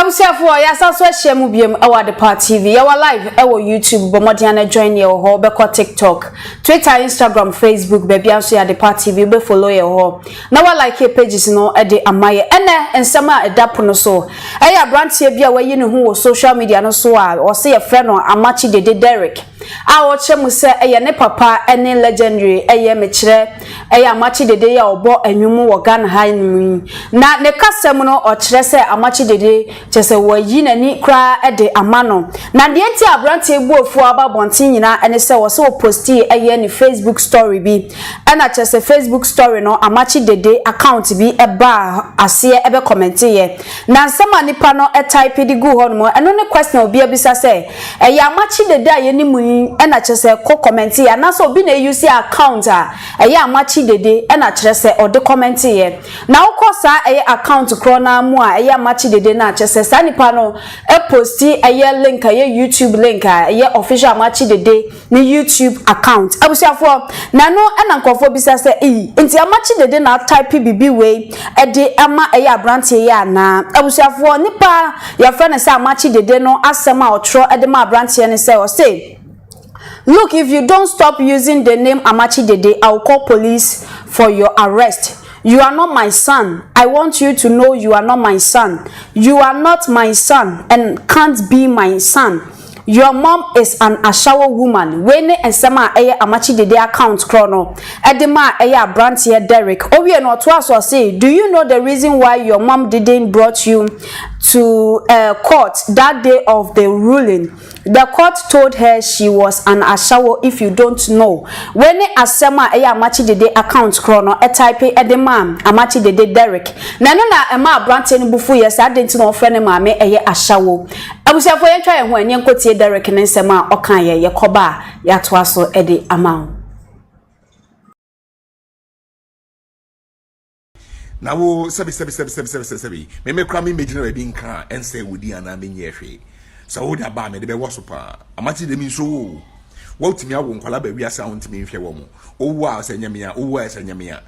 Abusiafo ya saso ahia mu biem ewa the part TV ya wa live ewa YouTube bomodian na join ye ho be ko TikTok Twitter Instagram Facebook be anso ya the part TV be follow ye ho na wa like your pages no e de amaye ene nsema edapo no so eya brantie bia wa yi ne ho wo social media no so a o se ye friend no Amakye Dede R a wo chemu se eye ne papa ene legendary eye mekire eye Amakye Dede ya obo anwumu wo Ghana ha nmu na ne kasem no o kire se Amakye Dede chese wo yi nani kra ede amano na de enti abrante ebuofu aba bontin nyina ene se wo se wo posti eye ni Facebook story bi ena chese Facebook story no Amakye Dede account bi eba ase ebe comment ye na nsema nipa no e type di gu ho no eno ne question obi abisa se eye Amakye Dede aye ni mu ena chese ko comment ye na so obi na use account a eye Amakye Dede ena chese o de comment ye na ukosa eye account kro na mu a eye Amakye Dede na chese sanipa no e posti eye link eye YouTube link eye official Amakye Dede ni YouTube account abusiafo na no ena nkofo bisa se enti Amakye Dede na type bibi we e de ama eye abrante ye ana abusiafo nipa ya friend se Amakye Dede no asema otro e de ma abrante ne se o say look, if you don't stop using the name Amakye Dede, I will call police for your arrest. You are not my son. I want you to know you are not my son. You are not my son and can't be my son. Your mom is an Ashαwo woman. When ensema eye Amakye Dede account chrono. Edema eye brantie Derek. Owie no to aso say, do you know the reason why your mom didn't brought you to court that day of the ruling? The court told her she was an Ashαwo. If you don't know, when asema eye Amakye Dede account chrono e type edema Amakye Dede Derek. Na no na ema brantie no bufu yes adenti no ofre ne maame eye Ashαwo. Abusiafo yen twa ye ho anye nkotie Derek ne nsema okan ye koba ya to aso ede amawo. Na wo sebi me kra me imagine we bi nka ense wodi ana me nye hwe so wo da ba me de be wosopa Amakye Dede mi so wo timi awo nkwala ba wiase a wontimi nhwe wo mo owu a sanyame a owu a sanyame a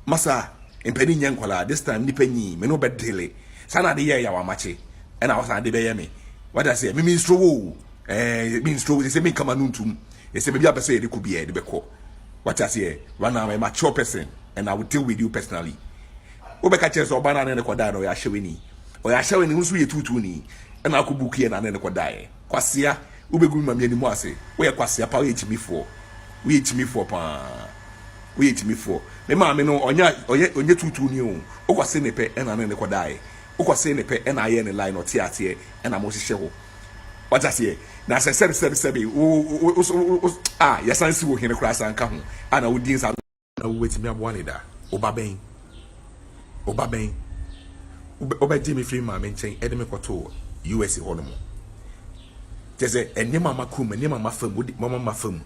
masa empeni nya nkwala this time nipa nyi me no be dele sana de ye ya wa Amakye ena wo san de be ye me what I say me minstro wo minstro say me kama nuntum e say be abese de kubie de be ko what I say one am a mature person and I will deal with you personally. Obeka chese obana na ne koda no ya hyeweni o ya hyeweni nso ye tutu ni na akubuku ye na ne koda ye kwasea ubegu mamye ni mu ase wo ye kwasea pa wo ye timifo pa wo ye timifo me ma me no onye tutu ni o okwase ne pe na ne koda ye okwase ne pe na ye ne line o tiate na mo hye ho what I say na se sebi yasansi wo hene kura san ka ho ana wo din sa na wo wetimi aboane da obaben Jimmy Freeman menchen edeme koto US hono mo tese enne mama kum enne mama fam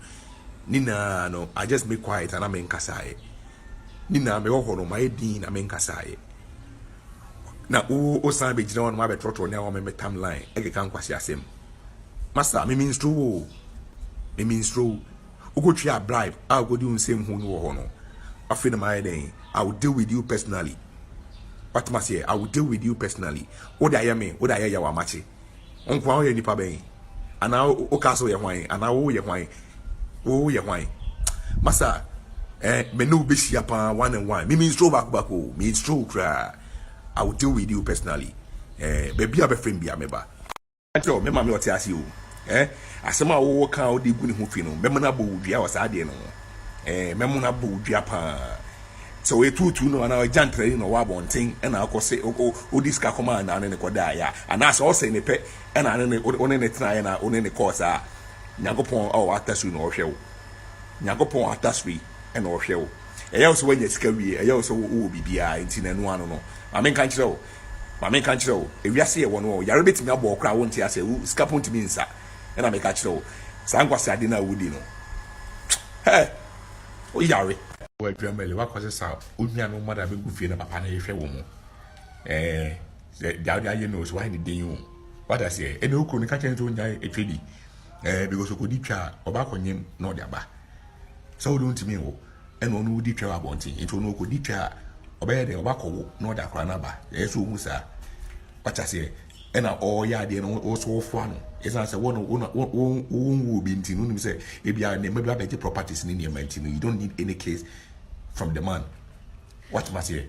ni na no I just be quiet and amen kasae ni na me ho no my din amen kasae na o san be gina no ma be trotro ne o me timeline ege kan kwase asem master me minstro ugotwi a bribe a go do nsem hu no ho no afina my day I will deal with you personally. What must say? I will deal with you personally. What I am, what I am, Amakye. Uncle, you nipa ben. And now, o castle your wine, and now, oh, your wine. Massa, me no be she upon 1 and 1. Me means true back, means true cry. I will deal with you personally. Baby, I be friend be a member. I tell me, mammy, what I ask you. As some walk out the good who feel, memona boo, was I didn't know. Memona boo, Japan. So we two no and our jantre no wa bonting and I go say o this ka command and ne koda ya and as all say ne pe and one ne try na one ne course a nyagopon o atasu no hwe wo nyagopon atasui e no hwe wo e ya so wanya sika wie e ya so wo bibia enti na no ano no ma men kan kire wo e wiase ye wo no yare betimi abo okra wo ntia ase sika ponti mi nsa e na me ka kire wo san kwase ade na wodi no o yare we dramele wa kwase sa onua no mother be gufie na papa na yehwe wo mo dia ye knows why ni den you what I say ene okro ni ka chen to nya etwedi because okodi twa oba konyem na odi aba so don't me wo ene onu di twa abonti into no okodi twa oba ye de oba kowo na odi akra na ba yeso mu sa What I say, and all ya dear also fun. As I said, one will be in say, if you are maybe better properties in your mind, you don't need any case from the man. What must you?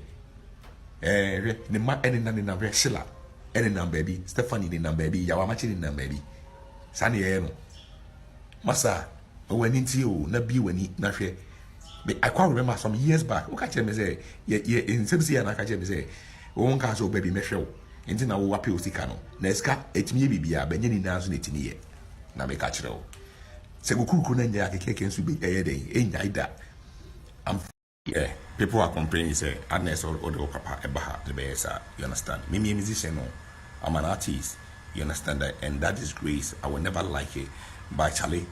The man any number Sheila, any number baby, Stephanie the number baby, Yawamachi the number baby. Sunny Massa, when into you, not be when he not share. I can't remember some years back. What can I say? Yeah, in some years, I can say, one can't so baby, Michelle. Into now, what people see cano. Nesca, it may be a Benjamin Nanson it in here. Now, make catch it all. Seguku couldn't get cake and be a day, ain't I that? Yeah, people are complaining, say, Agnes or Papa, Ebaha, the Bessa, you understand? Maybe a musician, no. I'm an artist, you understand that? And that is grace. I will never like it. By Charlie,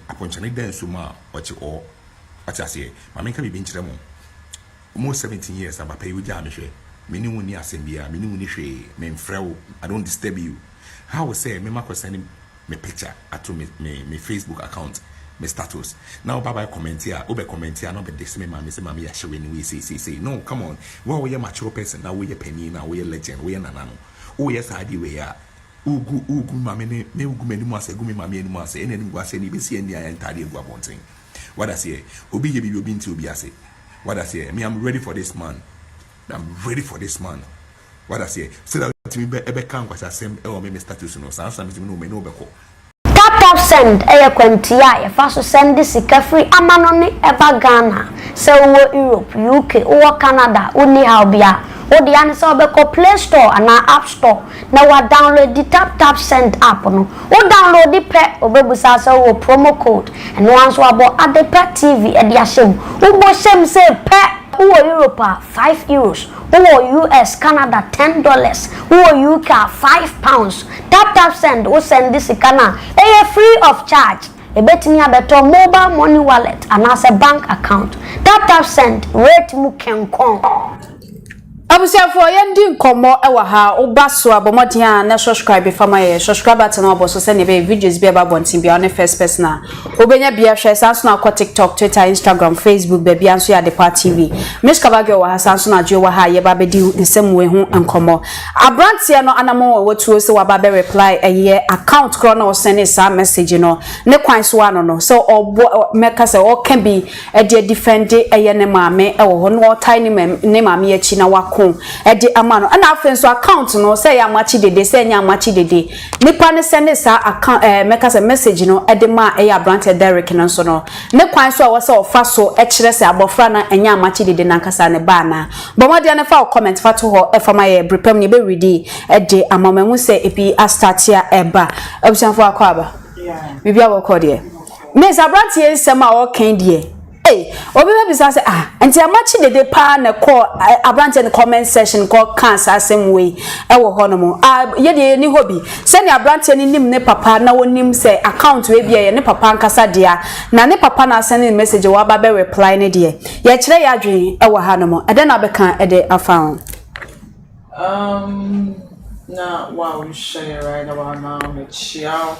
upon Charlie, then Suma, what you all, what I say, my man can be bench them. Almost 17 years, I'm a pay with Jamishe. Many when you are saying, many when you say, men frail, I don't disturb you. How will say, me Marco sending me picture at me Facebook account, me status. Now, Baba comment here, Obe comment here, not be this me, mammy, say, mammy, I show anyway, say, no, come on. Well, we are mature person, now we are penny, now we are legend, we are nanano. Oh, yes, I do, we are. Ugu mammy, me ugu many months, gumi mammy, and months, and then was any busy and the entire guabonting. What I say, Obi, you been to be, I say. What I say, me, I'm ready for this man. I'm ready for this man. What I say, so that me be come was I same or me status no so something no me no be ko. Tap send kwantia e fa so send this free amano ne eba Ghana se wo Europe UK wo Canada oni how bia wo de an se obeko Play Store and App Store na wa download the tap send app no wo download the pe obebusa se wo promo code and once wo abo Adepa TV e dia shem wo bo shem se pe who Europe €5, who US, Canada $10, who UK £5. Tap send, who send this Ghana, free of charge. A betting a better mobile money wallet and as a bank account. Tap send, rate mu kenkon. Abusiafo yendi nkomo ewa ha obaso abomodia na subscribe fama ye subscribe button oboso se ne be videos be abontin bia on first person na obenya bia hwe sanso na kwa TikTok, Twitter, Instagram, Facebook be bia nso ya Adepa TV Miss Kabage wa sanso na jo wa ha ye ba be di nsem we hu nkomo abrantie no anamo wotuo se wa ba be reply eye account kro na o send sa message no ne kwan so ano no so obo meka se o can be e de defend eye ne maame e wo ho no tiny ne maame ya chi na wa edi amano ana afenso account no say ya Amakye Dede say nya Amakye Dede nipa ne send sa account make say message no edi ma e ya brand Derek no so no ne kwan so wo say ofa so e kire say abofra na enya Amakye Dede na nkasa ne ba na bomode ne fa comment fa to ho e fa ma ye brepam ne be ready edi amamamu say ebi a start ya eba abusanfo akwa aba bibia wo ko de me za brand ye nsem a wo kan de obi be bisa say anti Amakye Dede pa na call abrante in comment section call cancer asem we e wo ho no mo ye de ni hobby say ni abrante ni nim ne papa na wonim say account we bia ye ne papa nkasa dia na ne papa na send message wa ba be reply ne de ye kire ya adwen e wo ha no mo e de na be kan e de afa na wow share right now na chiao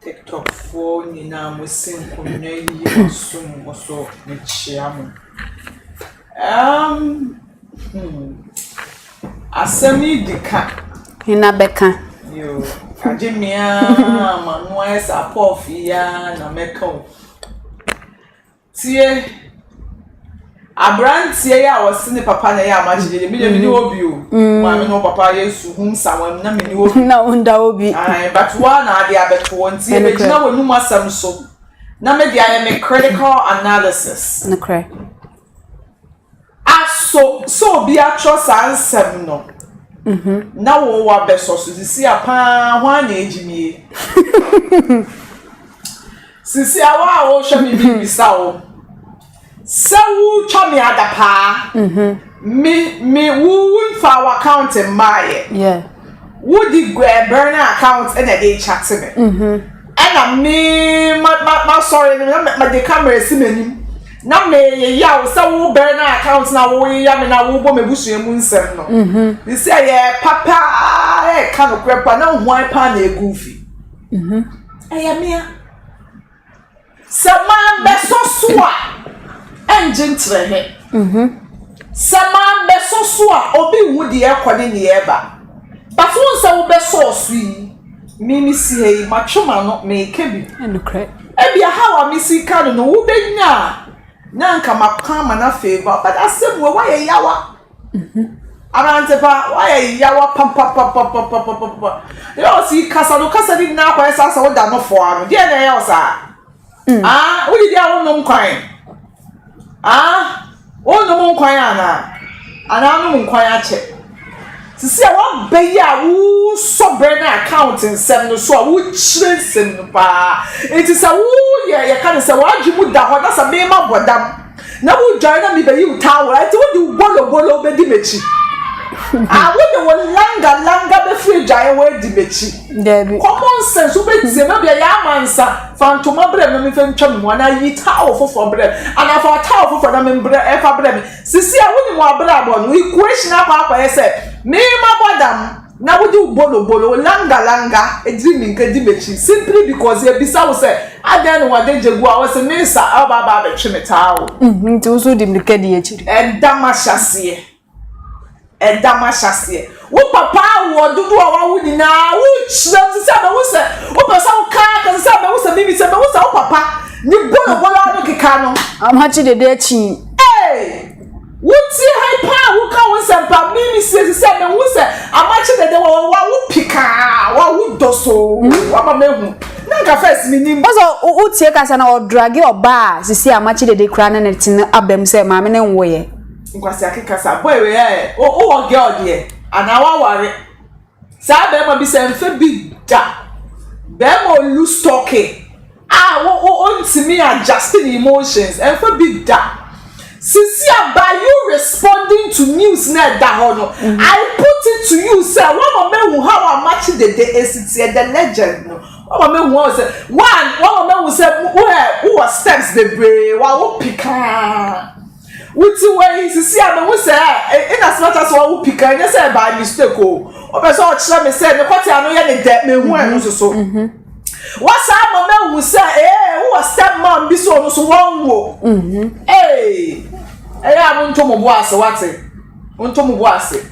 TikTok for nina musin kunya yi sum oso ne chiamu asemi dika hina beka yo ajimia manwa support ya na meko tie abrantie ya wose ne papa na ya Amakye Dede me de obi o ma me no papa yesu hum sawam na me ni obi na unda obi but one na dey abeto wontie be gina wonu masam so na me dey am critical analysis na cry so bi atro sansem no na wo wa beso so sisi apa ho na ejimie sisi awa o hwe me bi bisa o Sawu chami adapa. Me who for our account in my Who did burn account and a day chat to me. And me my sorry my the camera see me. Na me ya sawu burn account na wo ya me na wo bo me busu emu nsem no. They say papa e kan okrepa na ho pa na egufi. Ayamia. Sama beso soa. Engine trehe. Sama beso soa obi wu de ekode ne eba. but one say wo be source yi me see hey matwoma no me ka bi enukre e bia how am see ka no wo benya na nka makwa ma na favor but asem we why yawa arantepa why yawa pam yo see kasa no kasa di na kwa esa wo da no fo ano de na ya osa wo di dia wo nom kwan wo nom kwan ana no kwan a che sisi a wo be ya wo so bre na account nsem no so a wo chire nsem no pa enti sa wo ye ka ne se wo adwemu da ho na sa me ma bodam na wo join na me be yi tawo enti wo di bolo be di mechi wo de wo langa be free join wo di mechi Debbie common sense wo be tie ma bia ya mansa fantoma bre me fe ntwa me ho na yi tawo fofo bre ana fa tawo fofo na me bre e fa bre me sisi a wo ni mo abra abo no equation akwa yese me ma bodam na wo di bolo langa edri mi nka di mechi simply because e bisa wo say adan no wade jegu a wo say me sa aba be twe metawo nti wo so di mrika di echiri edamashase wo papa wo dudu a wa wo ni na wo chira ti say be wo say wo pesa wo ka say be wo say bibi say be wo say wo papa ni bolo no keka no Amakye Dede achi wuti hyper who can we say pa me say me wo say Amakye Dede wo pika wo doso wa ma mehu na ka first me nim ozo wo tie kasa na o drag oba sisi Amakye Dede kra na netin abam say ma me ne nwoye nkwasi akikasa boy we o wo girl there ana wa ware sa be ma bi say mfa bi da be ma lose talking wo ntimi adjusting emotions mfa bi da Sisi by you responding to news na da ho no I put it to you say one me hu how Amakye Dede is the legend no one me hu say one me hu say who was steps the brave wa wo pika wuti wey sisi me hu say in as much as wo pika you say by mistake o person o kire me say ne kwati ano ye ne de me hu enu so what's up me hu say who was step man bi so no so won wo eya montomo boase wate montomo boase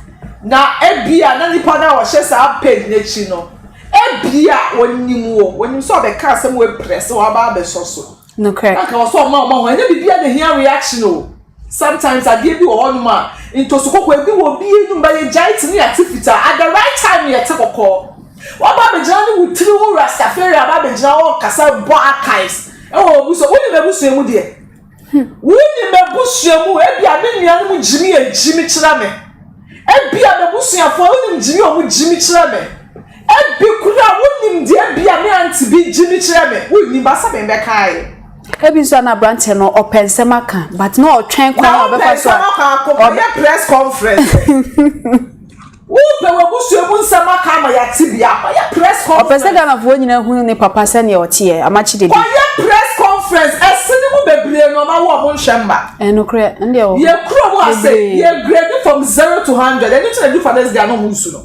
na ebia na nipa na wo hye sa page na chi no ebia wonim so be ka asem we press wa ba be so no correct aka wo so ma ho ene bibia na here reaction o sometimes I give you one man into so kokko ebi wo bi enu ba ye giant ni activity at the right time ye te kokko wa ba be jana ni wutiri wo rastafari ba be jana wo kasa bo archives bu so woni be busu emu de wuni mebusuamu ebia me nua no jimi ejimi kira me ebia mebusuafo wuni jimi o mu jimi kira me ebi kura wuni de ebia me anti bi jimi kira me wuni basa be be kai ebi so na branch no opensem aka but no otwen kwa obefa so press conference wo pe webusuamu nsema ka ma ya tibia ya press conference opensem na vo nyina hu ne papa se ne otie Amakye Dede ya press conference esini mu bebre no ma wo mo nhwemba no correct nde o ye kuro mo ase ye grade from 0 to 100 anything they do for this guy no musu no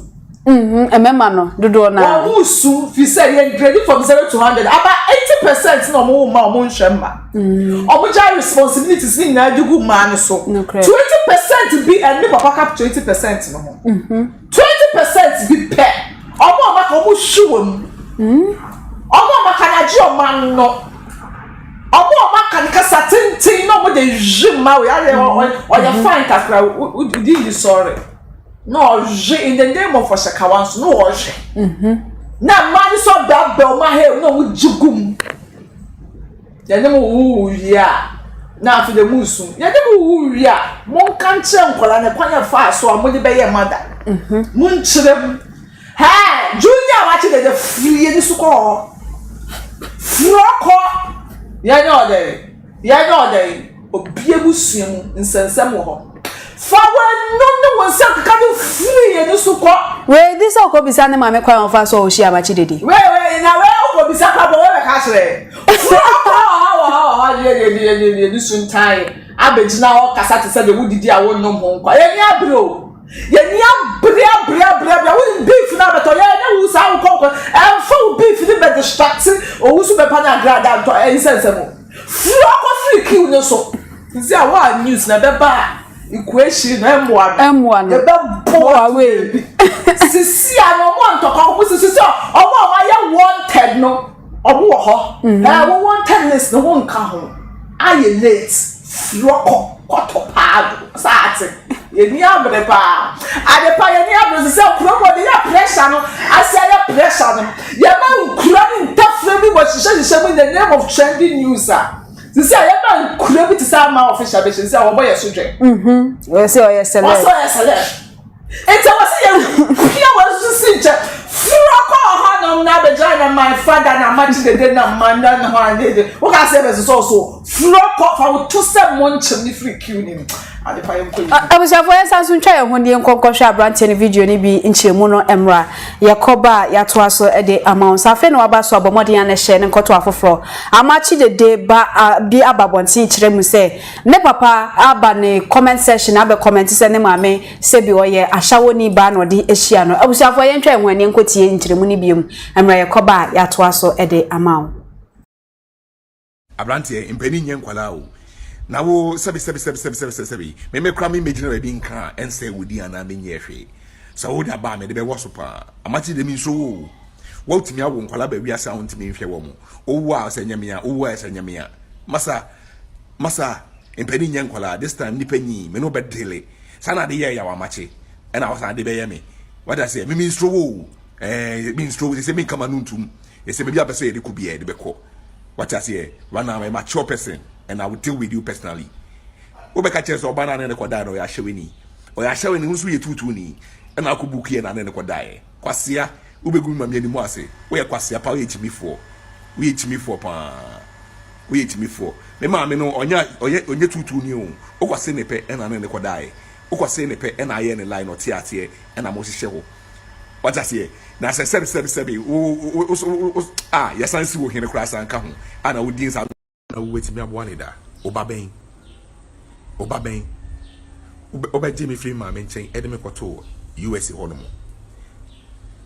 emema no dodo na o musu fi say ye grade from 0 to 100 about 80% no mo ma mo nhwemba o mo ja responsibilities ni na dugu ma ne so 20% be and me papa cap 20% no mo 20% be pe o mo ma ko mo hwewam o mo ma kana ji o man no omo maka nkasa tintin no mo de jima we are o ya fine kakra you sorry no in the name of Oshakawanso no oje na man so bad o ma he no mo jigum ya ne mo wuya na afi de musu ya ne mo wuya mo kan kire nkola ne kwanya fa so a mo de be ye mother mo nkirem ha junior Amakye Dede free ni suko froko ya no dey obie busuamu nsensem ho fa no won se ka do free ni suko we this ko bisa ne mame kwa fa so o shi Amakye Dede we na we ko bisa ka bo we ka kire ha ye suntai abegina o kasa te se de wudidi a won no ho kwa ye ni abro we beef na beto ye na wu sa ko e fo beef ni be distract o wu su be pa na grada to e sense mo fro ko free kill no so nzi a wa news na be ba equation M1 the pull away sisi ano mo antoka ko sisi omo ma ye wanted no omo wo ho wo wantedness no won ka ho aye late floko kotopado saati ye ni abre pa ade pa ye ni abre sisi promo de ya pressure no asia ya pressure no ye ma nkura ni ntafre bi wo hihye mu in the name of trending news This is a could to say my official business. I will buy a suject. We say, oh, yes, sir. It's a was to see. My father and much the day and man and what I said is also flock off. I would to some one chimney free cuning. I was aware some try when the unconscious brand any video ni be in Chimuno Emra, Yakoba, Yatwaso, Ede amounts. I feel no about so more than a share and cut off for Amakye Dede be ababonti chiremu say. Ne papa abane comment section abe comment send mame say be Mum Ashαwo ni ba no di ehia no. I was aware try when the nkotie in Chiremu ni biom Emra Yakoba Yatwaso Ede amount. Abrantie impeni nyenkwala o. Na wo sabi me kra me imagine we bi nka ense wodi ana me nyehwe so wo da ba me de be woso pa Amakye de mi so wo timi awo nkwala ba wi asa wo timi nhwe wo mo owu a asanyame a owu a asanyame a masa impeni nyenkwala this time nipa nyi me no be dele sana de ye ya wa Amakye e na wo sana de be ye me what I say me mi so wo mi so say me kama nuntum e say me bia person ye de ku bia de be ko what I say one am a mature person and I will deal with you personally. Obeka chese obana na nekoda no ya hyeweni. O ya hyeweni nso ye tutu ni. Na akubuku ye na na nekoda ye. Kwasia ubegu mamye ni mu ase. Wo ye kwasia pa wo ye timifo. Wo ye timifo pa. Wo ye timifo. Me ma me no onye tutu ni o. O kwase ne pe na na nekoda ye. O kwase ne pe na ye ne line o ti ate e na mo hye ho. What I say? Na se sebi ya sansi wo hene kura san ka ho. Ana wo din sa na wait me abone da obaben Jimmy free ma menchen ede me koto US ho no mo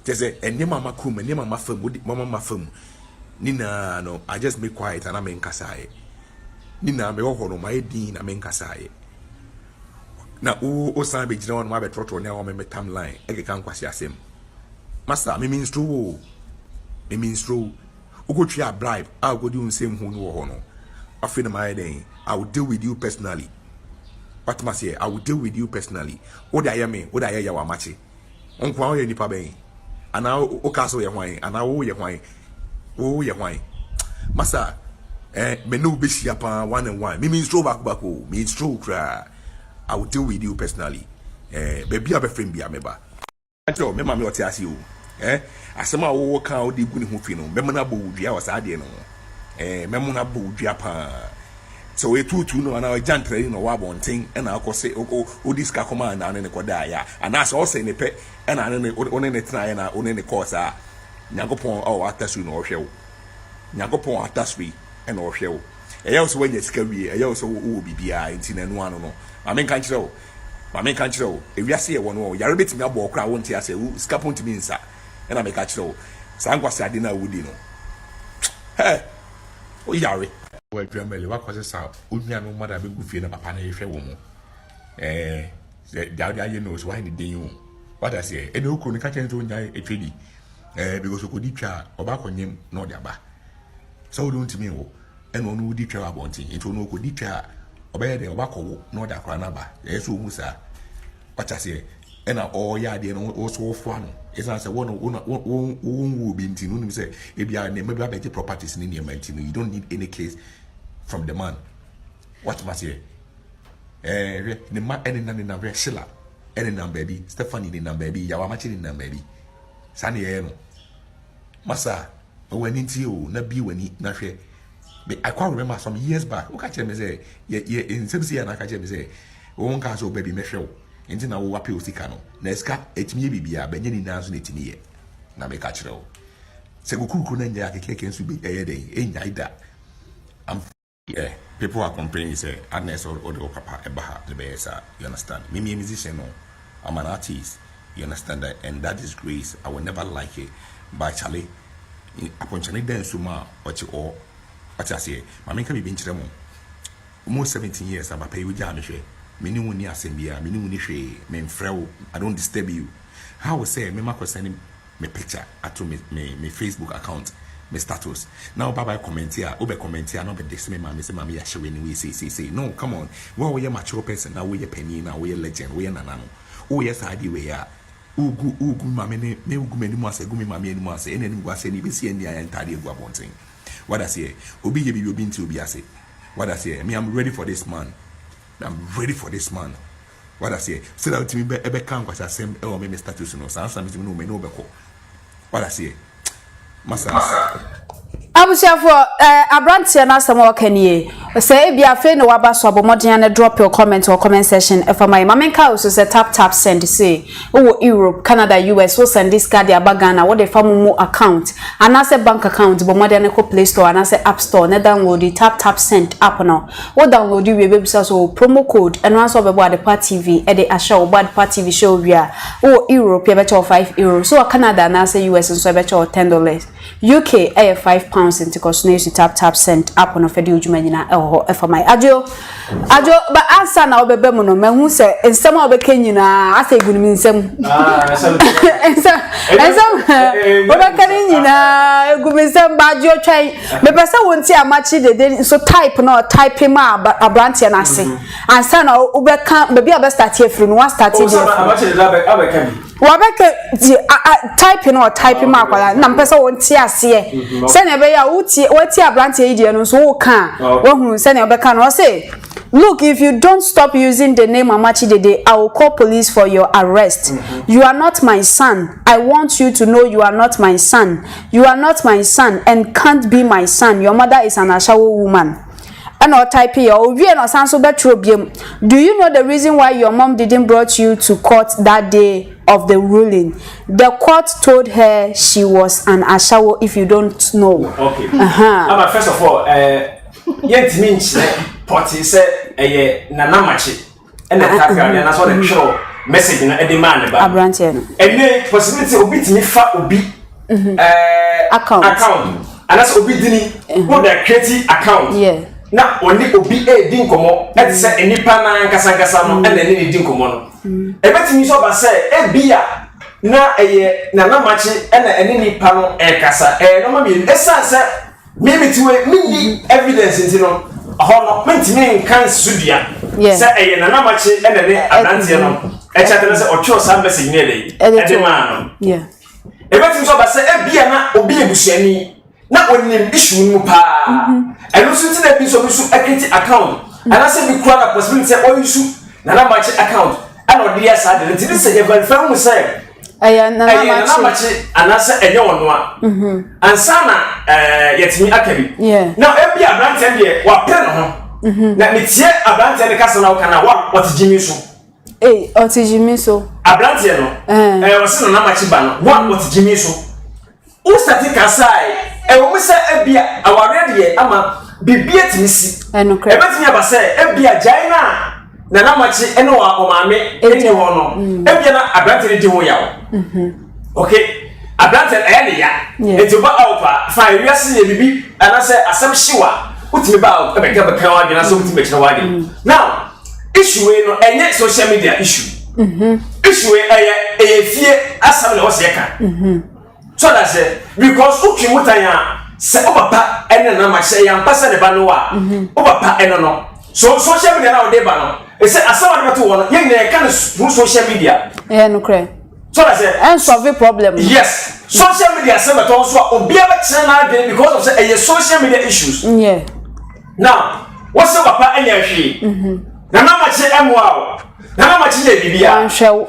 tese enne mama kum enne mama fam mama mafam ni na no I just be quiet and I'm nkasae ni na me ho no ma edin na me nkasae na o san be gina on ma be trotro ne o me timeline e kan kwase asem master me means true ukotwi a bribe a go do nsem hu no ho no after my day, I will deal with you personally. What must say? I will deal with you personally. What I am, what I am, Amakye. Uncle, you nipa ben. And now, Okaso ye wine, and now, oh, ye wine. Massa, me no bishi upon 1 and 1. Me means throw back, means throw cry. I will deal with you personally. Baby, have a friend be a member. I tell me, mamma, what I see you. Asema wo kan odi gu ne ho fi no memuna bo wudua wa saade no memuna bo wudua pa so we tutu no na jantre no wa bonten e na akose odi ska koma na ne koda ya ana so se ne pe e na ne one ne tena ya na one ne course a nyagopon o atasu no ohwe wo nyagopon atasu e na ohwe wo e ya so wanya sika wie e ya so wo bibia enti na nu ano no ma kan kire o ewiase ye wo no yare betimi abo okra wo ntia se sika ponti mi nsa and I make a show. Sangwa Sadina Woodino. Hey, oh, Yari. Well, Germany, what was this out? Umiano mother be good feeling upon a fair woman. The knows why the day you. What I say, and who couldn't catch into a treaty. Because you could deep char or back on him, no daba. So don't me, and one would deep char about it. It will no good deep char or bear the obacco, no da cranaba. Yes, Musa. What I say. And all ya dear also fun. It's as a one will be in say if you are maybe better properties in your mind, you don't need any case from the man. What must you? The man any number Sheila, any number baby, Stephanie in number baby, Yawamachi in number baby. Sunny Massa, when into you, not be when he not share. I can't remember some years back. Look at him say, in some sea and I catch him say, won't cast your baby Michelle. Enti na wo wape osikano na eska etimi bibia benye ni nanso netimi ye na me ka kire wo se gokuku na nya akeke nso bi den enya ida am people are complaining say Agnes or the papa ebaha the besa you understand me musician no I'm an artist you understand that and that is grace I will never like it but Charlie upon Charlie dance ma ochi o what I say ma me ka bi nchire mo almost 17 years am pay we jam hwe mini woni asembia mini woni hwe me mfrew I don't disturb you how we say me mako send me picture ato me Facebook account me status now baba comment here obe comment here no be this me mama say mama ya hwe ni we say no come on we are mature person now we are penny now we are legend we are nana no oh yes I we are ugu mama ne ugu mani mu ase gumi mama ni mu ase ene ni ase ni be see ndi ayan tade egu abonten what I say obi ye bi obi nti obi ase what I say me I'm ready for this man what I say so that me ebe kan kwasa sem e o me status no san san me no me no be ko what I say masa Abusiafo abrantia na asem o kanie say e bia fe no waba so abomodin na drop your comment or comment section for my mamenka also say tap send say wo Europe Canada US so send this card ya bagana what the famu account and as a bank account bomodin ko Play Store and as App Store na download the tap send app no wo download we be so promo code and once of the part TV e dey Ashαwo bad part TV show wia wo Europe e be cho €5 so Canada and as US so e be cho $10 UK e £5 into cosnation tap send up on ofedi ujuma nyina e for my ajo ba answer na obebe mu no mehu se ensem obeke nyina asa egunu nsem ensem obeke nyina egunu nsem ba ajo twan me pese wonti Amakye Dede so type no type ma abrantia na ase answer na obeka be be start here free no one start here Amakye Dede abeka wabeke type no type ma kwala na mpesa wonti ase se na be ya wati abrantia idie no so wo kan wo hu se na obeka no say look, if you don't stop using the name Amakye Dede, I will call police for your arrest. You are not my son. I want you to know you are not my son. You are not my son and can't be my son. Your mother is an Ashαwo woman. And I'll type here. Do you know the reason why your mom didn't brought you to court that day of the ruling? The court told her she was an Ashαwo if you don't know. Okay. First of all, yet means party say Nana Machi and the Taka and so the show message in a demand about Abrantia. And the possibility of beating me fat will be account. And that's obedient what the creative account. Yeah. Now only obi dinkomo et say any pana nkasa no and any dinkomo no. E betimi so ba say e bia na Nana Machi and any nipa no e kasa no ma me esan say me tiwe me evidence ntino hono mentimi kan sudia say Nana Machi and the abrantie no e chatele say ocho sam message ne dey e ma no yeah e betimi so ba say e bia na obi ebusuani na onim issue mu pa eno so ti na bi so equity account and I say be kura possibility say o issue Nana Machi account and o dia sa de ti say e verify mu say Nana Machi and I say enye wono a ansa na yetimi akabi now e bia abrantie de wa pe no ho na metie abrantie de kasa na wo kana wa otijimi so otijimi so abrantie no o se Nana Machi ba no wa otijimi so o statika sai wo misa ebia aware de ama bibia timisi enokre ebetimi aba say ebia jaina Nana Machi ene wa omame ene ho no ebia na abrantie de ho yawo okay abrantie ene ya etiba awpa fa wiase ye bibi ana say asem hyewa utimi ba ebeka beka wa gina so utimi kire wa gina now issue we no enye social media issue issue we eye fie asam na wo se ka so that say because uki mutanya se obapa ene na Machi ya mpasa ne ba no wa obapa ene no so social media na o de ba no e say asama de to wo no ye ne ka no social media no cray so that say and solve problem yes social media say but also obi aba chena na again because of say social media issues now what's the papa enya hwe Nana Machi emwa Nana Machi le bibia one show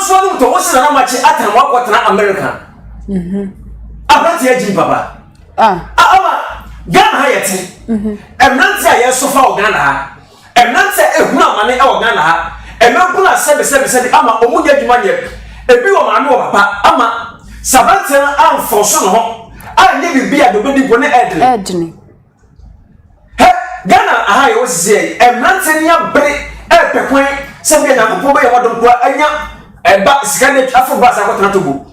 so no to what's Nana Machi atam wa kwatena America abrantie agin papa ama Ghana ha yete emnantia ye sofa o Ghana ha emnantia ehunu amane e o Ghana ha emempuna sebe ama omunya dwuma nye ebi wo maame wo papa ama sabantia na amfoso no ho anye bibia do bedi pone edne Ghana aha yo sie emnantia nia bre epekwan sebe na popo be wadon kwa anya eba sikane afroba sa kwatena togo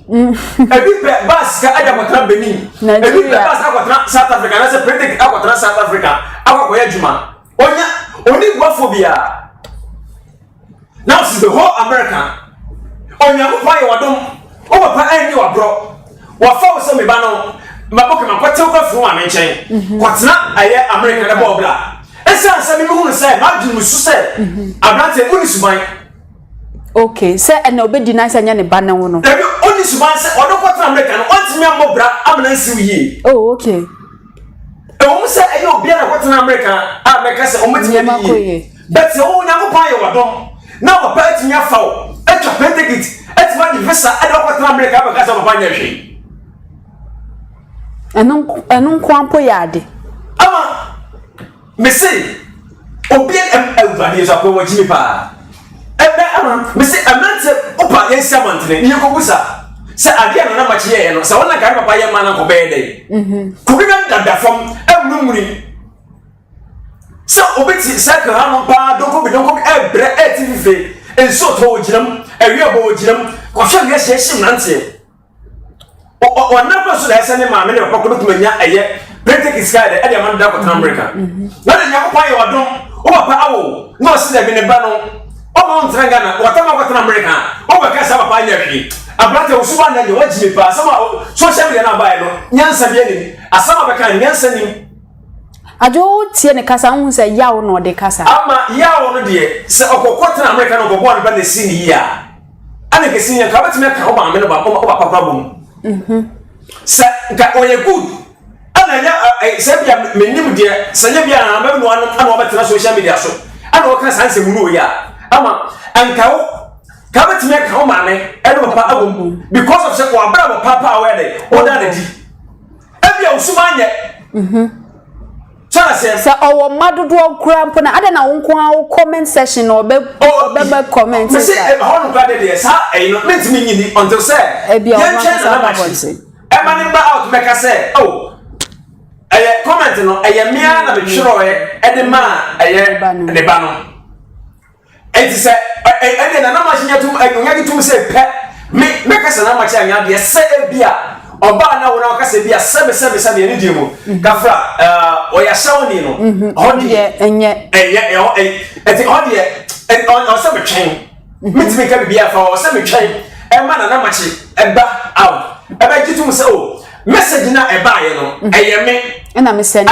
ebi ba sika aja kwatena Benin ebi ba sa kwatena South Africa na se predict akwatena South Africa akwakoya dwuma onya oni guafobia now see the whole America on your fire wadom over pa any wa bro wa fa so me ba no maboke makwete kwa fu wa me nchen kwatena aye America na bobla esa se me hu say ma dwum su say abrante uni suban okay say and obedi na say nya ne ba na wo no debi uni suban say odo kwatena America no ontimi amobra amna si wi oh okay e say aye obi na kwatena America America say omotimi but se wo nya ko aye wadom na papa etinya fawo etwa pentegit etima di visa edo kwatena America ba kasa papa nya hwe enu kwampo yade ama me say obi everybody so ko wajimi pa ebe ama me say amante opa yen samantene ni ko busa se ade na ma chiye no se wona kan papa yen ma na ko be dey ko bi na da fam emnumuri se obeti se ka ha no pa donko ebre etv enso to ogiram ewi abo ogiram ko hwe ye hye nante o na so da ese ne ma me ne papa ko tumanya eye British sky de ade man da ko America na de nya ko ye wadon o papa awo no se de bi ne ba no o ma on tranga na wata ma ko America o ba ka sa papa nya hwi abrate o suba na je wajime pa sama social media na ba no nyansa bi ni asama be kan nyansa ni ajo tie ne kasa hu se yawo no de kasa ama yawo no de se okokotena America no gobo ba na si ni ya ana ke si ya ka batime ka o ba me no ba o ba papa bom se ka o ye good ana nya se bia menim de se nya bia na ba no anu ana o betena social media so ana o ka sanse mu no ya ama anka o ka batime ka o ma me e no papa abom because of se ko abra papa awede o da na di e bia usuma nye so owo madodo krampo na ade na wonko a comment section no be comment say e ho no kwade de sa e no mentimi nyini until say e bia o ma say e ma ni ba out make say oh e comment no e ye mia na be twiro e de ma e ye de ba no e ti say e de na ma hnya tum nya gitum say pe me ka say na ma chi anya de say e bia oba na wona ka se bia sebe ni diemo kafra o ya shawni no hodi enye eti hodi o se betwen mitimi ka bia fa o se betwen e ma na machi e ba out e ba gitum se o message na e ba ye no e ye me na me send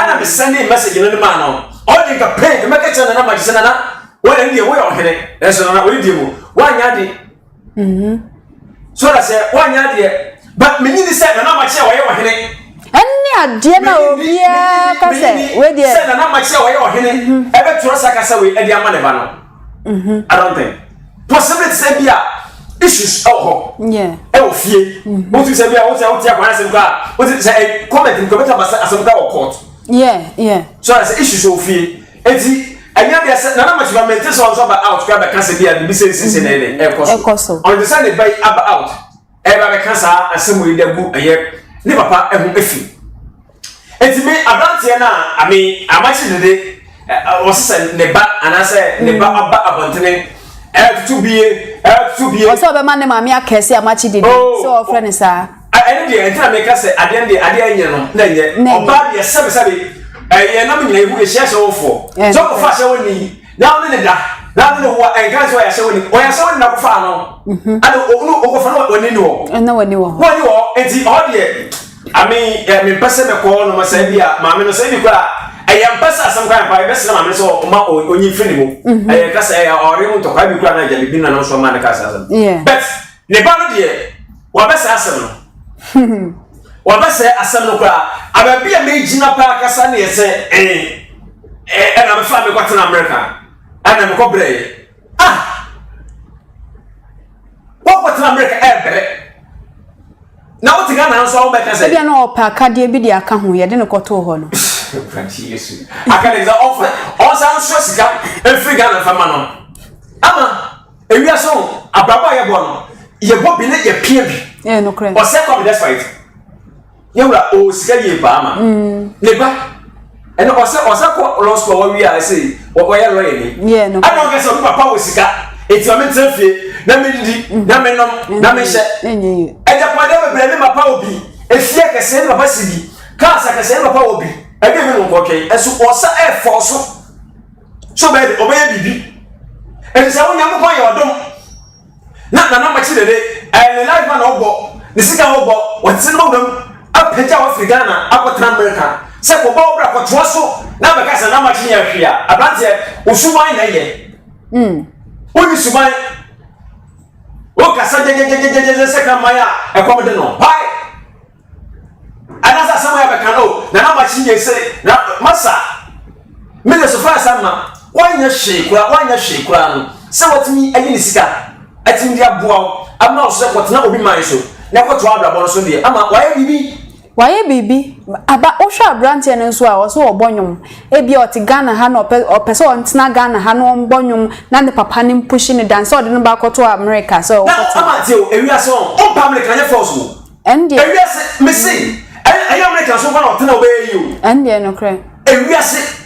message no ma no hodi ka pay me ka chana na machi sana na wona ndi e wo yo hene e so na wo diemo wa nya de so da se wa nya de but me need say na ma che wo ye wo hene enni ade na obia ka se we dey say na ma che wo ye wo hene e be turo saka say we e dey ama ne ba no I don't think possibility say bia issues ho yeah e wo fie wo tu say bia wo say wo ti akwana say ka wo ti say comment ko beta basa asem ka wo court yeah so I say issues wo fie enti anya bia say na ma che ba maintain so ba out ka ba ka say bia bi say na e koso on the side by aba out eba be kansa asemu idagu eye ne papa ehu efi etimi abrantie na ami Amakye Dede wose ne ba anase ne ba aba abontene tutubie wose obe man ne mami akese Amakye Dede so ofre ne sa ene de entra me kase ade enye no na enye oba de sebe eye na me nyina ehu ehia hye wofo so ko fa hye woni na one ne da na no wa enka so ya hye woni o ya hye woni na ko fa no ade onu o ko fa no woni ni wo na woni wo enti o de ami me pese me ko no ma sai bia ma me no sai bi kwa ayam pese asam kan pa be se na ma me so ma onyi fini mu ka sai ore mu to ka bi kwa na ja bi na no so ma na ka sai asam but ne ba no de wa be sai asam no wa be sai asam no kwa aba bia me jina pa ka sa na ye se na me fa me kwata na America ana me ko bre wo kwata na America bre na what ga na so be ka say bia no opa akade bi dia ka ho ye de ne koto ho no Franchi Yesu akade za offer on san so sika every ga na fama no ama ewia so abraba ye bo no ye bo bi ne ye pia bi no kre o se come this fight ye wura o sika ye ba ama ne ba ene o se ko lost for we are say wo ye lawyer ni no ana ga so papa wo sika eti o me trafie na me didi na me nom na me hye eja kwade be bre me papa obi efie kese me papa sidi ka sa kese me papa obi ege me no kwokei eso o sa e force so be obey bibi and say when you buy your dom na much de and life man obo the sika obo what's in them up peja Africana up America say for bra ko to so na be ka say na much nya hwe a abrante usuman na ye oni suman o ka sa je second maya e kom de no bye anasa sama ya be kan o na much nya say na masa me the so far sama wanya shekura no se watimi ayi ni sika atimi dia boa am na so kwotena obi man so na kwoto abrabo no so de ama waye bibi aba o hwa brante no so a wo so obonyum e bia otigana ha no opese ontena Ghana ha no ombonyum na ne papa ne push ni dance o de no ba kwoto America so ama te o ewiase on America nya force o ende ewiase me see ayi America so kwa otena obeyi o ende no kre ewiase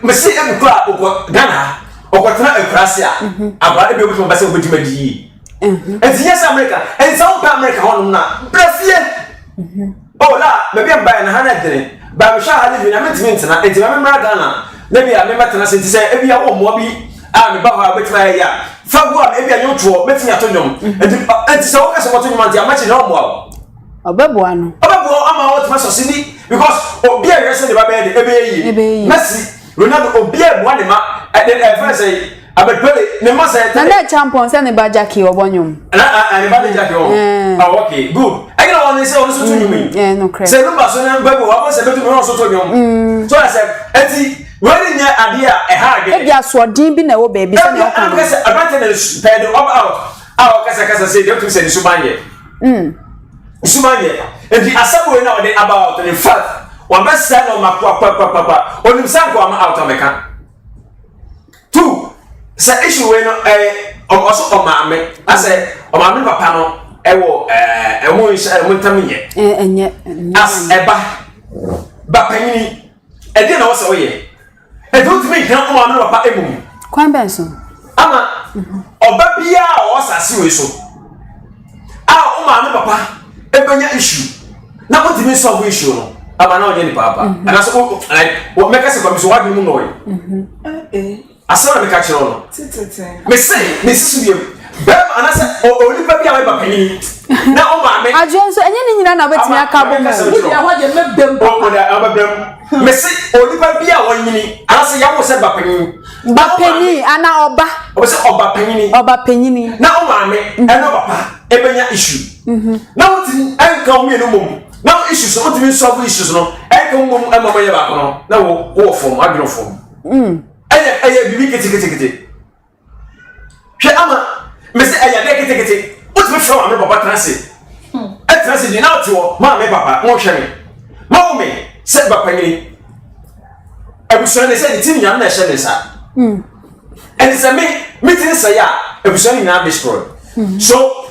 mesi emukura ogo Ghana okotena ekurase a aba ebe obi mbase obedima di enti yes America and some America honum na brafie oh la me bia mba na hana dere ba me sha hali na mentiment na enti me mra Ghana na bia me metena senti se e bia wo mo bi a me ba ho abetima ya fagu a e bia nyoto metimi atonyom enti se wo ka se motonyom anti amachi na omo obebu ama what ma so sini because obi a yese de ba be de ebe yi Messi Ronaldo obi a bo ne ma e fa say abepele ne ma say na champion say ne ba Jackie obonyum na ne ba Jackie o oh okay good I get on say on so to nyum no credit say number so na ba bo wa say betu me so to nyum so I say enti when nya ade a e ha age e bia so din bi na wo baby say na kan say advantage na pay the out kasa say dey to say so manye Usumanye and the asabo na ode about the fact one best send on my papa onim sanko am out ameka two say issue we no also o maame I say o maame papa no ewo mo ntamiye enye as eba ba panini e dey na wo say oye e don't make na o maame papa emum kwan benso ama oba bia o sase we so o maame papa ebanya issue na what mean solve issue no aba na onye ni papa and so like what make us come so what do you know asana me catch no me say me sisu biem bem anasa oni pa bia we papa ni na o ma me ajo so enye ni nyina na betimi aka bo mo ya ho je me bem papa da ababem me say oni pa bia wonyini anasa ya wo se papa ni ana oba o se oba panyini na o ma me eno papa ebanya issue na what enka o me no mom na issues what mean solve issues no enka o mom amama ye ba ko no na wo form agro form eye bibi kete hwe ama me say eye de kete what me from am papa transit transit ni na to ma me papa mo hwe me ma me say papa ni ebuso ne say tin nyam na hwe ne sa and say me tin say ya ebuso ni na destroy so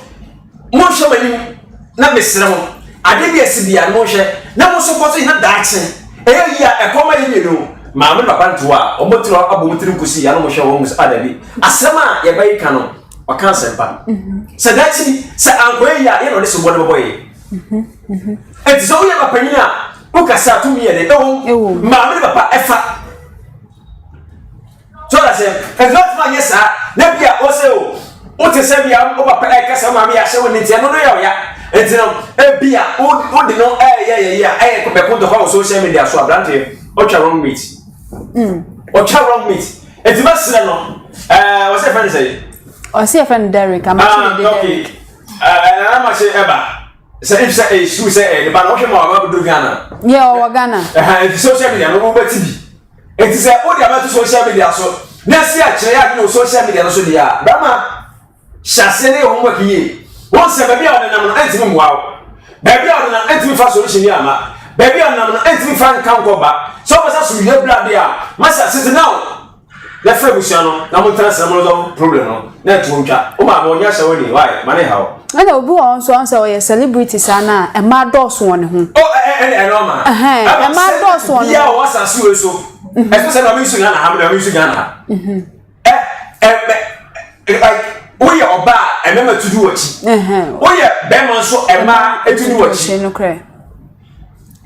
mo hwe mani na mesere mo ade bi asibia no hwe na mo so koso ina daache eya ya ekoma ye no ma me papa ntoa omotiro abomotiro nkosi ya no mo hwe wo mus adabi asema ye bayi ka no o kan sempa se dachi se ankoye ya ye no de so bodo boye enti so ye papa nyina o kasa to me ye de ma me papa efa so that say and not man yes na bia o se o te se bia o papa e kasa ma me ya hye woni ntia no ya o ya enti no e bia o de no ko be ko do ho social media so abrante o twa wrong meet enti ma sire no o se friend say o se friend Derek Amakye Dede okay na ma se eba say if say issue say the ban o hwe ma ba do Ghana yeah o Ghana enti social media no mo beti bi enti say o de about social media so na si a kire ya no social media no so dia ba ma shase ne homework yi won se ba bia o na no enti mu wa ba bia o na enti fa solution ya ma ba bia o na no enti fa kan ko ba so ba sa so ye bla dia ma sa sit now la fa busiano na mo transfer mo do problem no na tu ntwa o ma mo nya sha woni why ma ne hawo na obi won so on say celebrity sana e ma doso won ho e no ma e ma doso won ya o sa si we so especially na me su Ghana ha me su Ghana like we oba e me to do wachi we be man so e ma e to do wachi no kre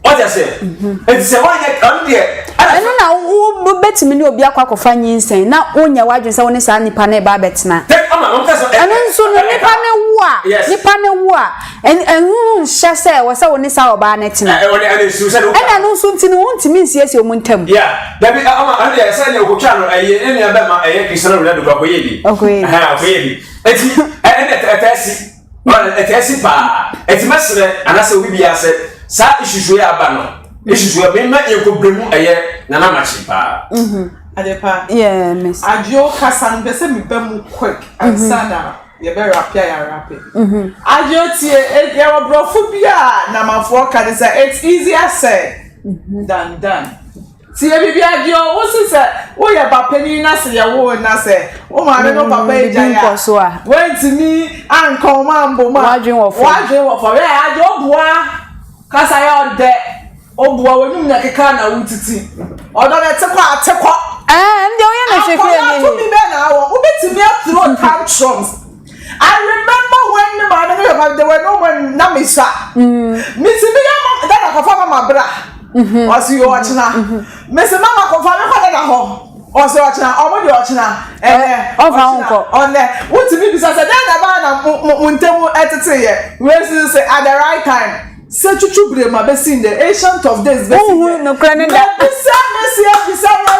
what you say it say one ye come there eno na wo betimi ne obi akwakofa nyinsen na onya wadwen se woni sa nipa na ba betena eno nso no nipa ne wo a enu hyese wo se woni sa oba na tena ena no nso ntini wontimi nsiesie omuntam da bi ama ande se ne okotwa no ene ya ba ma Christian Ronaldo ko yebi koyebi eti ene etesi pa eti mesre anase obi bia se sa isusu ya ba no isusu ya be ma ekobremu nana machi pa adepa miss ajo kasan be se me ba mu quick ansana ye be rapia ya rapi ajo tie e obrofo bia na mafo ka say it's easier said than done. See baby adio wo se wo ye ba pani na se ye wo na se wo ma me no papa e jaya wentimi anko mambo ma wadwen wo for ye adio boa kasa ya ode obuwa wonum na keka na wutiti odo na tekwa ndi o ye na hwehwe to be na wo ubetimi throw tantrums. I remember when my there were no one na misa misimi ya that ka fa mama bra was you watchna mesi mama ko fa me ko da ho o se watchna o mo di watchna o fa onko on there wutimi bisa say na ba na muntemu etete ye we say at the right time. Se chuchu brema be seen the ancient of days be seen no kranenda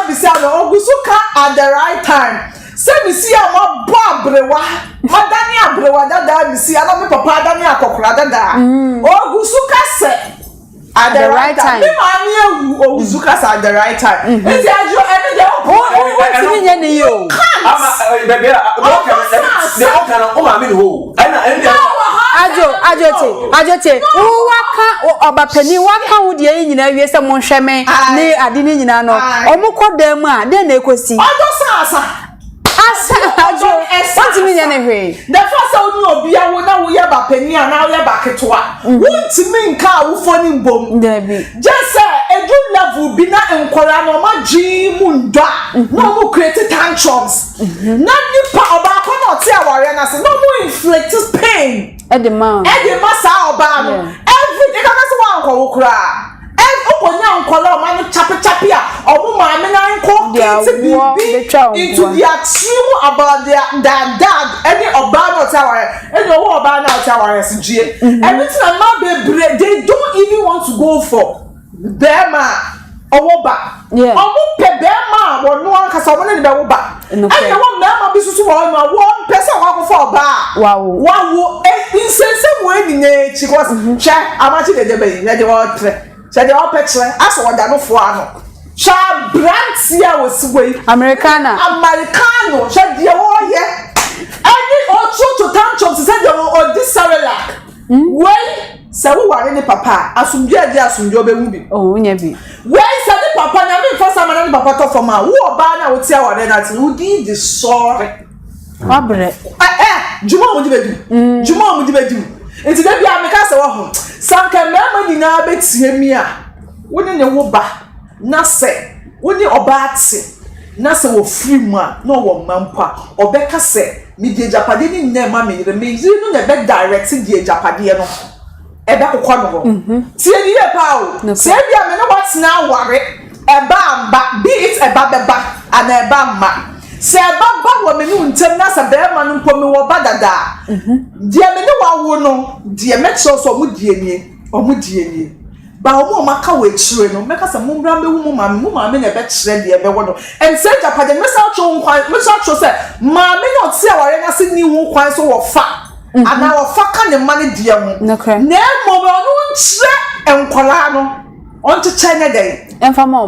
bisa no ogusuka at the right time. Se mi si ama bo abrewa madani abrewa dada mi si ana me papa dani akokora dada ogusuka se at the right time. Me mani ewu ogusuka se at the right time. Enti ajo ene de o ti nya ne yo ama bebe de o kana o ma mi ho ana ende ajote waka obapani waka wo de nyina wie se mo hweme ne ade ne nyina no omukodam a de na ekosi ojo asa ajo wanti mi ne hwe the first one obi awo na wo ye bapani a na wo ye baketwa wonti mi nka wo foni mbom just say edu level bi na enkora no ma jimu nda no mo create tantrums na nipa oba ko na ti aware na se no mo inflict pain Edema sa oba no every ka na se wa nko wo kura okonya nkola o ma no chapi a omo ma me na nko into their true about their dad any oba no taware any oba na taware sije everything na ma be they don't even want to go for bema owoba omo pe bema wonu anka so mo ne be woba and won bema bi susu wo no won person wa go for oba wow insense we ni ne chi cause che Amakye Dede be na de what say the opetre as what da no fo ano cha brantia wo sigwe americano che de wo ye any ocho to tantrums say de o disarela when say wo ware ni papa asumdua di asumdua be mu bi nya bi when say the papa na me first am na ni papa to forma wo oba na wo ti aware na ti wo di the sorry wabre juma mo di bedu enti da bia me ka se wo ho sanka mama ni na betie mi a woni ne wo ba na se woni oba ate na se wo free mu a na wo mampa obeka se mi die japade ni nne ma me yire no ne be direct die japade no e be kokọ no ho tie ni e pa o se bia me no what na ware e ba amba be it e ba beba ana e ba ma se baba wo me ni untem na se be ma no mpo me wo ba dada die me ni wa wo no die me cho so mu die nie ba o maka we chire no meka se mu bra me wu mu ma me na be chire die be wo no and say japade me sa cho nkwan me sa cho se ma me no ti aware na se ni wu kwan so wo fa ana wo fa ka ne ma ne die mu na mo me no chire enkola no on to chine dey emfa mo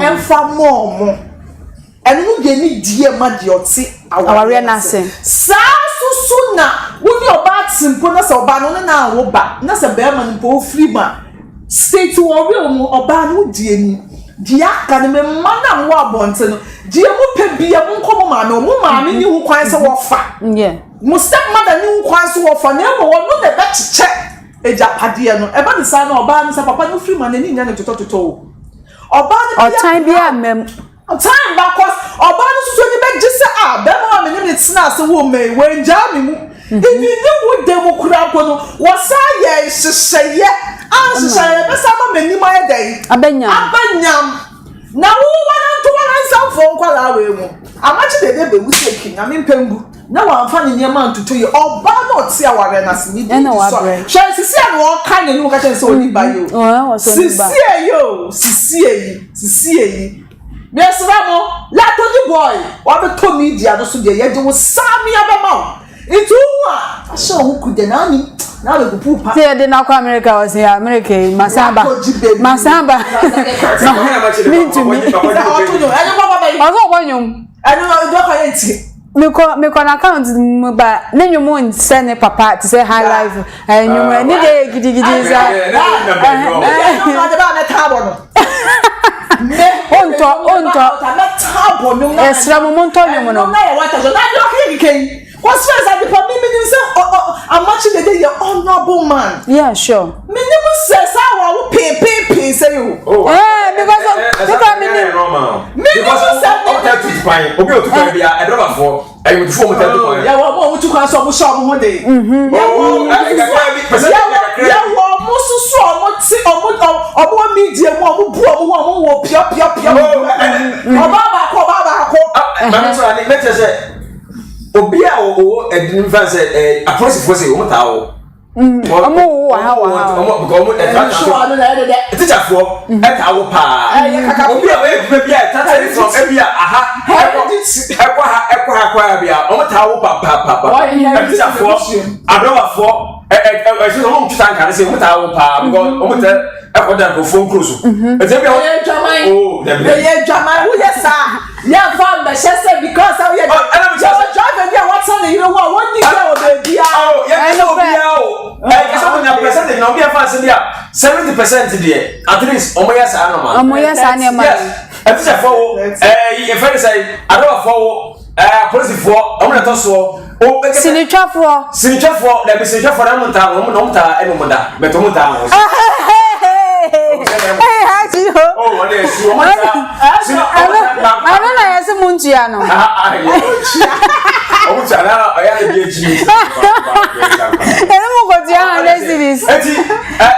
enu de ni die ma de oti aware na se sa susu na woni oba timpo na se oba no na wo ba na se be ma npo free ma state wo we mu oba no die ni dia ka ne me ma na wo abonte no die mu pe bia mu nko mo ma me ni hu kwan se wo fa mu step mother ni hu kwan se wo fa na mo wo no ne be chiche ejapade no e ba de sa na oba no se papa no free ma na ni nya ne tototo oba no o time bia mem time because oba no so ni be gise be ma me ni tina se wo me we nja me mu ibi ni wo demokura ko no wo sa ye hyehyeye an hyehyeye be sa ma me ni ma ye dai abanyam na wo wana to wana nsamfo nkwala we mu Amakye Dede be wuseki na mempengu na wamfa ne nyema ntuto ye oba na oti aware na sini di so hwe sisi a no kan ne nu ka chen se oni ba yo sisi yi mesramo la to di boy wa be to media no so de ye de wo sami abema itu a so hu kude na ni na le gupu pa se de na kwa America was here America masamba ozo gbonyum anu do ka yenti me ko na account mu ba na nyumu send papa to say high life nyumu ni de gidigidi za na tabo no esra mo monto nyumu no na ya wata na do ke Cʊrsɛs at the meaning say Amakye Dede you're honorable man. Yeah, sure. Minimum says I will pay say you. Because normal. Minimum says obi o tu pa bia e drop for e you before mo tell to ya wo tu kan so mo show mo dey. Ya wo mo susu omo ti omo media mo bu omo wo pia. Oba ba ko. Man so ani let say obi a o edin fan say approach for say o ta o omo wa ha omo e ta so teacher for e ta wo pa obi a we bi a tata from e bi a aha ekwa bia omo ta wo pa teacher for adowa for e so omo tutan kan say omo ta wo pa because omo ta ekwa ko phone close e say bia oh ye jaman who yes sir yeah found the chese because how you drive and what's on you know what need go baby oh yeah no bia so when your percentage now be fancy there 70% there at least omo yes na ma yes e teacher for e friend say ado for police for omo na to so sinitwafo da be sinitwafo na monta omo ta eno moda beto monta ho oh what is you I don't know yes muntia no omo cha na oya na bi eji eno mo go dia na series eti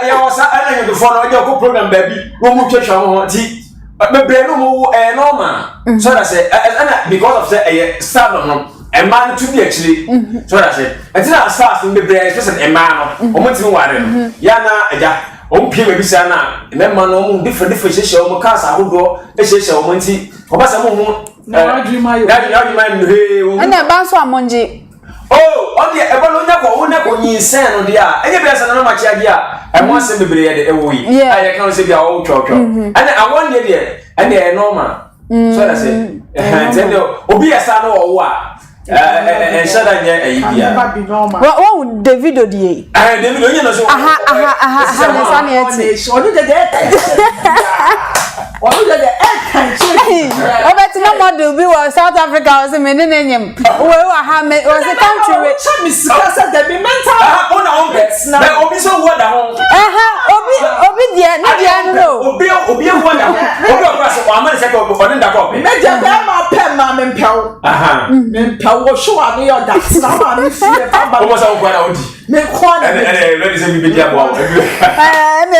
ya wasa ana you before no your program baby wo mu twetwa ho ti bebre no mo normal so that say because of say start no a man to be actually so that say eti na start no bebre especially a man no omo ti ware no ya na eja o pie me bisa na memma no mo different sheshe o mo cars ahodo sheshe o mo nti obasa mo hu na adwuma he o na ba so amonje oh on the ebo no nya ko nyinsen no dia enye bia sa na machi ade a e mo asem bebre ye de e wo yi aye kan se bia o twotwo and I want there and they normal so that say tell obi esa no wo a shada nya ayibia wo David odie David onye no so aha na sa na eti onu de Obeti no model bi wa South Africa was me nenyem we wa ha me was the country we sika de be mental ona on bet na obi so wo da ho obi dia no dia no obi wo da ho obi o pass o amane se ko o nda ko me je be ma pem ma me mpɛw me mpɛw wo show ani yo da na ma me fie ba o mo sa ko na odi me ko na ready say bi dia bo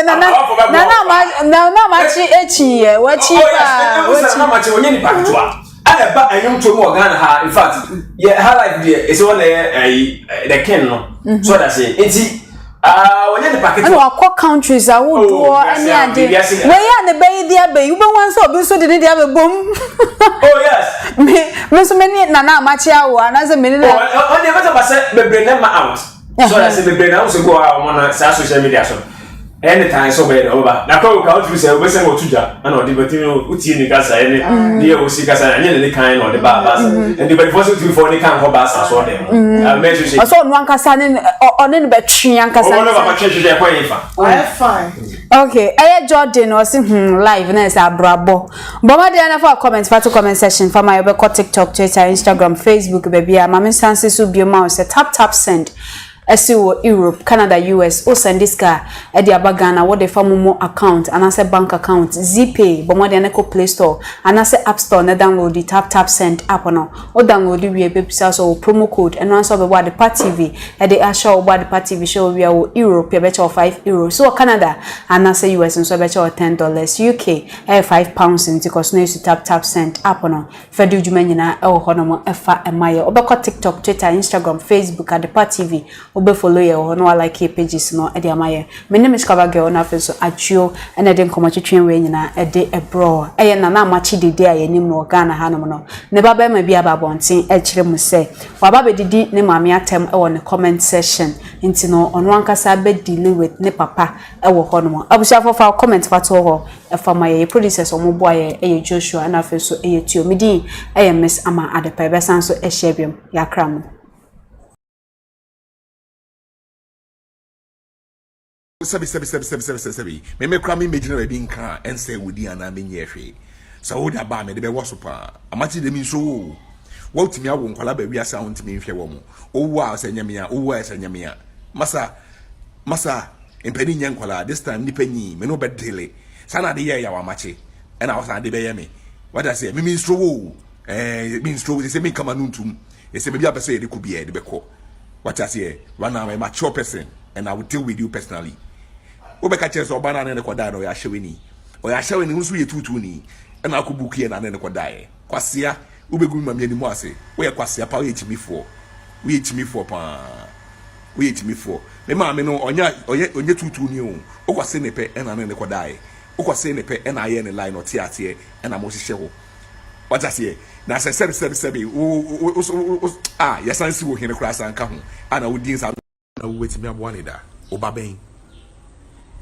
na ma chi echi ye wa chi ba na ma chi onye ni pakitoa ana ba anyum to mo Ghana ha in fact yeah her life there is one the king no so that say enti onye ni pakitoa no akọ countries a wo do any ade we ya ne be dia be you be wan so obi so de dia be bom oh yes me so many na Amakye awo na say many na on the matter ba say be bring them out so that say be bring out so go on social media so anytime so bad over na ko ka otu say we say mo tuja na odi betimi uti ni kasa ene dey o si kasa anya ne kan no de ba and the before so to before ni kan ko ba sa so dem make sure say so no ankasa ne one ne betwi ankasa no ba twa twa kwa yifa fine okay aye Jordan o si live na say abrabo boma dey na for comment for comment section for my TikTok, Twitter, Instagram, Facebook baby mama sanse so bioma o say tap send esiwo Europe, Canada, US, o send this car e dia bagana what the famumo account and as bank account ZPay but more than eco Play Store and as App Store na download the tap send app no o download we be so promo code and answer be what the part TV e dey show what the part TV show we are Europe be better €5 so Canada and as US and so better $10 UK £5 in because no use tap send app no fedu djuma nyina e wo hono efa emaye obekọ TikTok, Twitter, Instagram, Facebook at the part TV obe follow ye ho no like pages no e dey amaye me name is Cover Girl na fe so Achio and e dey nkomo twetwen we nyina e dey ebro e na Amakye Dede R yanim no Ghana hanom no ne baba ma bia babonten e kire mu se waba bedidi ne maame atem e wo ne comment section nti no ono ankasa be deal with ne papa e wo honom abusia fofa comment fato ho e fama ye producers omobo aye e Joshua na fe so e Tio midi e Miss Ama Adepa be san so e shebiam yakram Sabi. Me kra me imagine we be nka ense wudi ana me nyehwe. So wo da ba me de be woso pa. Amakye de mi so wo. Wo timi awo nkwala ba wi asa wo ntimi nhwe wo mo. Owu a se nyame a, owu a se nyame a. Masa empani nya nkwala this time nipa nyi me no be dele. Sana de ye ya wa Amakye. E na wo san de be ye me. What I say me mean stro wo. Mean stro they say me come anuntum. They say maybe a person dey could be here de be ko. What I say one now I'm a mature person and I will deal with you personally. Obeka chese obana na ne koda no ya hyeweni o ya hyeweni nso ye tutu ni na akobuku ye na ne koda ye kwasea ubegu mamye ni mu ase wo ye kwasea pa wo ye timifo pa wo ye timifo me ma me no onye tutu ni o kwase ne pe na ne koda ye o kwase ne pe na ye ne line o tiate na mo hye ho what I say na se sebi o ya sansi wo hene kura san ka ho ana wo din sa na wo wetimi aboane da obaben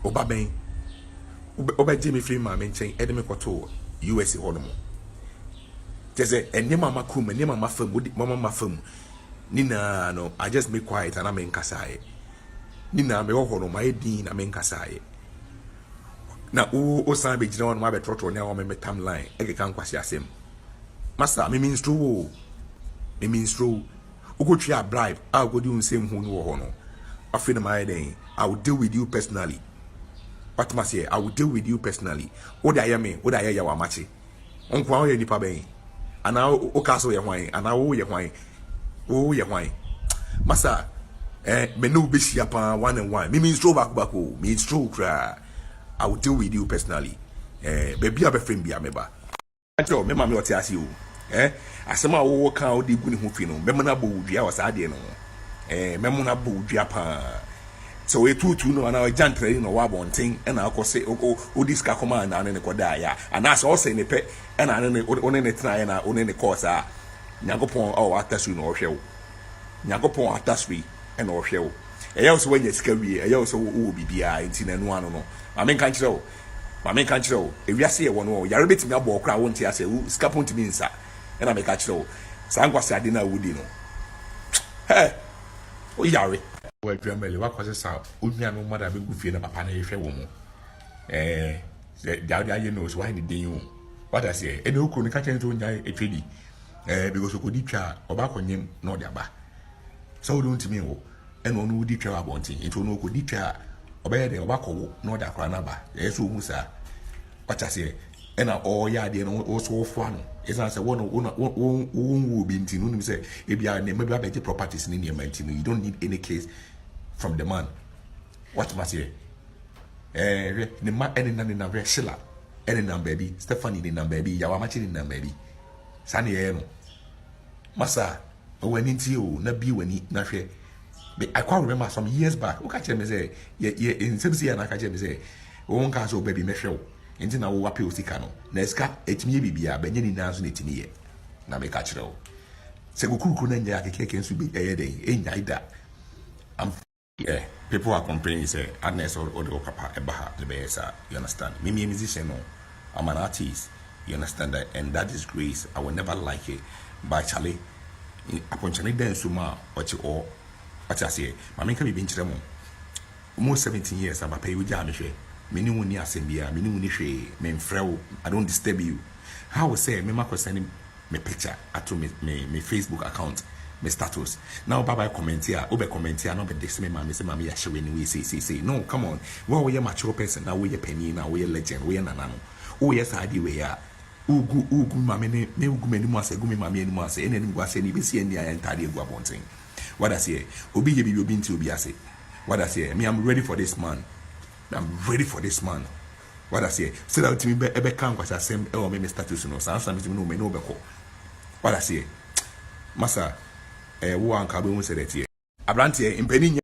oba Jimmy Freeman mention edeme koto US honomo tese enye mama kum enye mama fam nina no I just make quiet and I'm nkasae nina me ho no my din na me nkasae na o san be gina on ma be trotro ne o me timeline e kan kwase asem master me means true ukotwa bribe a go do nsem hu no ho no afina my den I will deal with you personally. What must say? I will deal with you personally. What I am, what I am, Amakye. Uncle, how you nipa ben? And now, Okaso ye wine, and now, oh ye wine. Massa, me no be si upon 1 and 1. Me means true back, means true cry. I will deal with you personally. Baby, have a friend be a member. I tell me, mamma, what I ask you. Asema wo kan odi gu ne ho fi no memona bo dua wa saade no memona bo dua pa so we tutu no na jantre no wa bonten e na akose o diska koma na ne koda ya ana so se ne pe e na ne one ne tena ya na one ne course a nyagopon o atasu no hwewo nyagopon atasu e na hwewo e ya so wanya sika wie e ya so wo bibia enti na no ano no ma kan kire o e wiase e wono yare betimi abo okra wo ntia se sika ponti mi nsa e na me ka kire o sankwase ade na wudi no o yare we dwamele wa kwase sa onua no mada be gufie na papa na yehwe wo mo dia ye no so why the day o what I say ene okro ni ka chen to nya etwedi because okodi twa oba konyem na odi aba so we don't mean wo ene onu odi twa abontin into no okodi twa oba ye de oba kowo na odi akra na ba so hu sa what I say ena o ya de no o so fo ano esa say wo wo bi ntin no nim say e bia na maybe abeje properties ni near ntin you don't need any case from the man what must say ne ma ene na re shila ene na baby Stephanie ni na baby ya wa Amakye ni na baby sane ye no masa wani nti o na bi wani na hwe I quite remember some years back o ka che me say ye in sebisi ya na ka che me say o nka so baby me hwe enti na wo wape osika no na eska etimi bibia banye ni nanso na etimi ye na me ka kire o se gokuru na nya akeke nso bi den enya ida people are complaining say Agnes or the papa ebaha the besa you understand me musician no I'm an artist you understand that and that is grace I will never like it but Charlie upon Charlie dance ma what you all what I say my men can be binchire mo almost 17 years I'm pay you jam me many woni asembia many woni hwe me mfrew I don't disturb you how we say me ma send me picture at me Facebook account me status. Now baba comment here, obe comment here, no be this me mama say mama ya show anyway say. No, come on. We are mature person, now we are penny, now we are legend, we are nanano. Oh yes, I do we are. Ugu mama ne ugu meni mo ase, gumi mama ni mo ase, ene ni go ase ni be see any entire go abonten. What I say, obi ye bi obi nti obi ase. What I say, me I'm ready for this man. I'm ready for this man. What I say, say that to me ebe kan kwasa sem e o me status no. Sa me no me no be ko. What I say, masa wo anka be mu sedete. Abrante impeni